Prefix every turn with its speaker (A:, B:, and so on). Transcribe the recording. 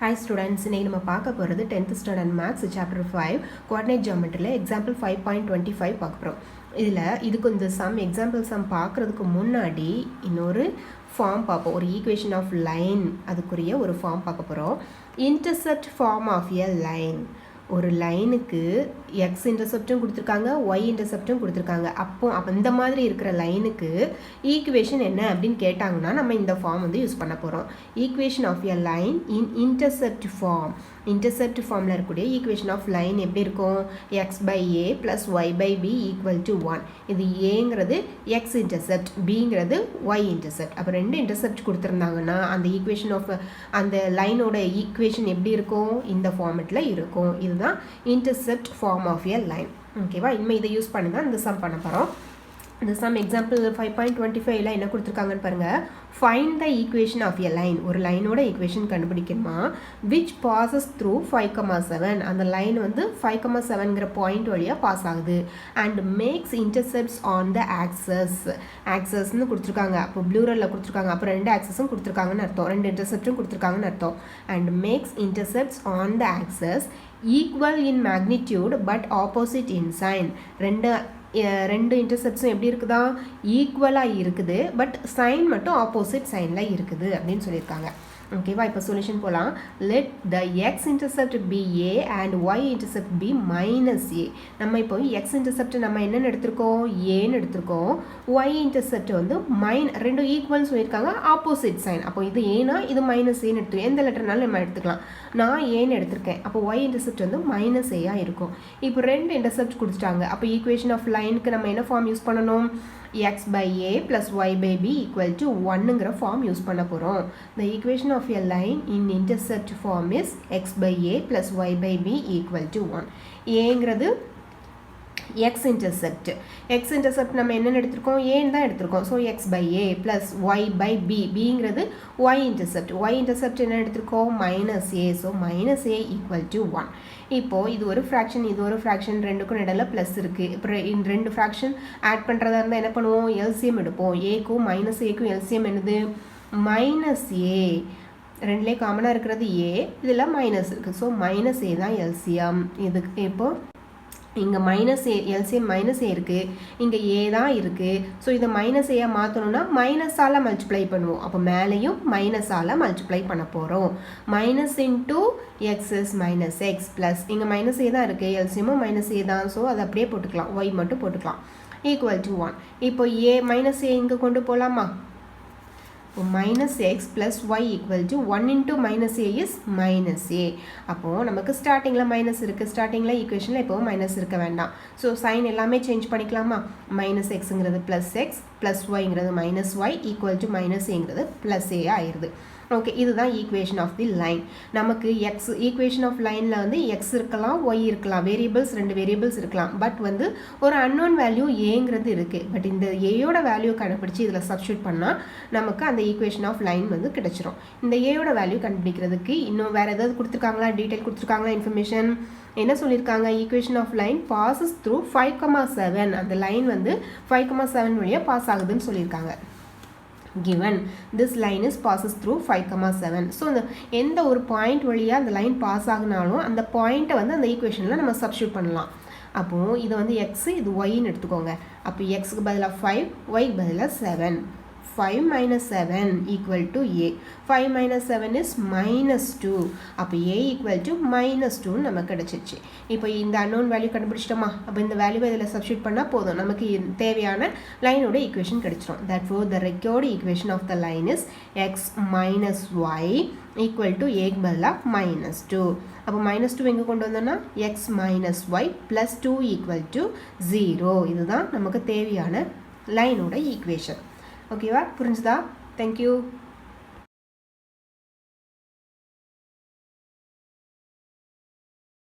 A: Hi students, இன்னைக்கு நம்ம பார்க்க போகிறது 10th standard maths chapter 5 coordinate geometry example 5.25 பார்க்க போகிறோம். இதுக்கு இந்த example sum பார்க்குறதுக்கு முன்னாடி இன்னொரு ஃபார்ம் பார்ப்போம். ஒரு ஈக்குவேஷன் ஆஃப் லைன் அதுக்குரிய ஒரு ஃபார்ம் பார்க்க போகிறோம். Intercept form of a line. ஒரு லைனுக்கு எக்ஸ் இன்டர்செப்டும் கொடுத்துருக்காங்க, ஒய் இன்டர்செப்டும் கொடுத்துருக்காங்க. அப்போ அந்த மாதிரி இருக்கிற லைனுக்கு ஈக்குவேஷன் என்ன அப்படின்னு கேட்டாங்கன்னா நம்ம இந்த ஃபார்ம் வந்து யூஸ் பண்ண போகிறோம். Equation of a line in intercept form. Intercept ஃபார்மில் இருக்கக்கூடிய ஈக்குவேஷன் ஆஃப் லைன் எப்படி இருக்கும்? X by a plus y by b equal to 1. இது ஏங்கிறது எக்ஸ் இன்டர்செப்ட், பிங்கிறது ஒய் இன்டர்செப்ட். அப்போ ரெண்டு இன்டர்செப்ட் கொடுத்துருந்தாங்கன்னா அந்த ஈக்குவேஷன் ஆஃப் அந்த லைனோட ஈக்குவேஷன் எப்படி இருக்கும்? இந்த ஃபார்மெட்டில் இருக்கும். இதுதான் intercept form of a line. ஓகேவா? இனிமேல் இதை யூஸ் பண்ணி தான் இந்த சம் பண்ண போகிறோம். இந்த சம் எக்ஸாம்பிள் 5.25ல என்ன கொடுத்துருக்காங்கன்னு பாருங்கள். Find the equation of a line. ஒரு லைனோட ஈக்குவேஷன் கண்டுபிடிக்கணுமா? Which passes through 5,7. அந்த லைன் வந்து 5,7ங்கிற பாயிண்ட் வழியாக பாஸ் ஆகுது. And makes intercepts on the axes. ஆக்சஸ்ன்னு கொடுத்துருக்காங்க. அப்போ ப்ளூரலில் கொடுத்துருக்காங்க. அப்போ ரெண்டு ஆக்சஸும் கொடுத்துருக்காங்கன்னு அர்த்தம். ரெண்டு இன்டர்செப்டும் கொடுத்துருக்காங்கன்னு அர்த்தம். And makes intercepts on the axes equal in magnitude but opposite in sign. ரெண்டு இன்டர்செப்ட்ஸும் எப்படி இருக்குதா? ஈக்குவலாக இருக்குது, பட் சைன் மட்டும் ஆப்போசிட் சைனில் இருக்குது அப்படின்னு சொல்லியிருக்காங்க. ஓகேவா? இப்போ சொல்யூஷன் போகலாம். Let the x intercept be a and y intercept be minus a. நம்ம இப்போ எக்ஸ் இன்டர்செப்ட் நம்ம என்னென்னு எடுத்திருக்கோம்? ஏன்னு எடுத்திருக்கோம். ஒய் இன்டர்செப்ட் வந்து ரெண்டும் ஈக்குவல்னு சொல்லியிருக்காங்க, ஆப்போசிட் சைன். அப்போ இது ஏன்னா இது மைனஸ் ஏன்னு எடுத்துருக்கோம். எந்த லெட்டர்னாலும் நம்ம எடுத்துக்கலாம். நான் ஏன்னு எடுத்திருக்கேன். அப்போ ஒய் இன்டர்செப்ட் வந்து மைனஸ் ஏயாக இருக்கும். இப்போ ரெண்டு இன்டர்செப்ட் கொடுத்துட்டாங்க. அப்போ ஈக்குவேஷன் ஆஃப் லைனுக்கு நம்ம என்ன ஃபார்ம் யூஸ் பண்ணணும்? x by a plus y by b equal to 1ங்கிற ஃபார்ம் யூஸ் பண்ண போகிறோம். The equation of a line in intercept form is x by a plus y by b equal to 1. ஏங்கிறது x intercept. x intercept நம்ம என்னென்னு எடுத்திருக்கோம்? ஏன்னு தான் எடுத்திருக்கோம். So x by a plus y by b. bங்கிறது y intercept. y intercept என்ன எடுத்திருக்கோம்? Minus a. So minus a equal to 1. இப்போது இது ஒரு ஃப்ராக்ஷன், இது ஒரு ஃப்ராக்ஷன், ரெண்டுக்கும் இடையில ப்ளஸ் இருக்குது. இப்போ இந்த ரெண்டு ஃப்ராக்ஷன் ஆட் பண்ணுறதா இருந்தால் என்ன பண்ணுவோம்? எல்சிஎம் எடுப்போம். ஏக்கும் மைனஸ் ஏக்கும் எல்சிஎம் என்னது? மைனஸ் ஏ. ரெண்டுலேயே காமனாக இருக்கிறது ஏ, இதில் மைனஸ் இருக்குது. ஸோ மைனஸ் ஏ தான் எல்சிஎம். இதுக்கு இப்போது இங்கே மைனஸ் ஏ, எல்சிஎம் மைனஸ் ஏ இருக்குது, இங்கே ஏ தான் இருக்குது. ஸோ இதை மைனஸ் ஏயாக மாற்றணும்னா மைனஸால் மல்டிப்ளை பண்ணுவோம். அப்போ மேலேயும் மைனஸால் மல்டிப்ளை பண்ண போகிறோம். Minus into X is minus X plus இங்கே மைனஸ் ஏ தான் இருக்குது, எல்சிஎமும் மைனஸ் ஏ தான். ஸோ அதை அப்படியே போட்டுக்கலாம், ஒய் மட்டும் போட்டுக்கலாம். Equal to 1. இப்போ ஏ மைனஸ் ஏ இங்கே கொண்டு போகலாமா? minus x plus y equal to 1 into minus a is minus a. அப்போது நமக்கு ஸ்டார்டிங்கில் மைனஸ் இருக்குது. ஸ்டார்டிங்கில் ஈக்குவேஷனில் எப்போவும் மைனஸ் இருக்க வேண்டாம். ஸோ சைன் எல்லாமே சேஞ்ச் பண்ணிக்கலாமா? மைனஸ் எக்ஸுங்கிறது ப்ளஸ் எக்ஸ் ப்ளஸ் ஒய்ங்கிறது minus y equal to minus ஏங்கிறது ப்ளஸ் ஏ ஆயிடுது. ஓகே, இதுதான் ஈக்குவேஷன் ஆஃப் தி லைன். நமக்கு எக்ஸ் ஈக்குவேஷன் ஆஃப் லைனில் வந்து எக்ஸ் இருக்கலாம், ஒய் இருக்கலாம், வேரியபிள்ஸ் ரெண்டு வேரியபிள்ஸ் இருக்கலாம். பட் வந்து ஒரு அன்னோன் வேல்யூ ஏங்கிறது இருக்குது. பட் இந்த ஏயோட வேல்யூ கண்டுபிடிச்சி இதில் சப்ஸ்டியூட் பண்ணால் நமக்கு அந்த ஈக்குவேஷன் ஆஃப் லைன் வந்து கிடச்சிரும். இந்த ஏயோட வேல்யூ கண்டுபிடிக்கிறதுக்கு இன்னும் வேறு ஏதாவது கொடுத்துருக்காங்களா? டீட்டெயில் கொடுத்துருக்காங்களா? இன்ஃபர்மேஷன் என்ன சொல்லியிருக்காங்க? Equation of line passes through 5,7. அந்த லைன் வந்து 5,7 வழியாக பாஸ் ஆகுதுன்னு சொல்லியிருக்காங்க. given this line is passes through 5,7. So இந்த எந்த ஒரு பாயிண்ட் வழியாக அந்த லைன் பாஸ் ஆகினாலும் அந்த பாயிண்ட்டை வந்து அந்த ஈக்குவேஷனில் நம்ம சப்ஸ்டியூட் பண்ணலாம். அப்போது இது வந்து எக்ஸு, இது ஒய்ன்னு எடுத்துக்கோங்க. அப்போ எக்ஸுக்கு பதிலாக 5, ஒய்க்கு பதிலாக 7. 5 minus 7 equal to a. 5 minus 7 is minus 2. அப்போ a equal to minus 2 நமக்கு கிடச்சிச்சு. இப்போ இந்த unknown வேல்யூ கண்டுபிடிச்சிட்டோமா? அப்போ இந்த வேல்யூவை இதில் சப்ஸ்டியூட் பண்ணால் போதும், நமக்கு தேவையான லைனோட ஈக்குவேஷன் கிடச்சிரும். Therefore the required equation of the line is x minus y equal to a பதிலாக minus 2. அப்போ minus 2 எங்கே கொண்டு வந்தோம்னா x minus y plus 2 equal to 0. இதுதான் நமக்கு தேவையான லைனோட ஈக்குவேஷன். ஓகேவா? புரிஞ்சுதா? தேங்க்யூ.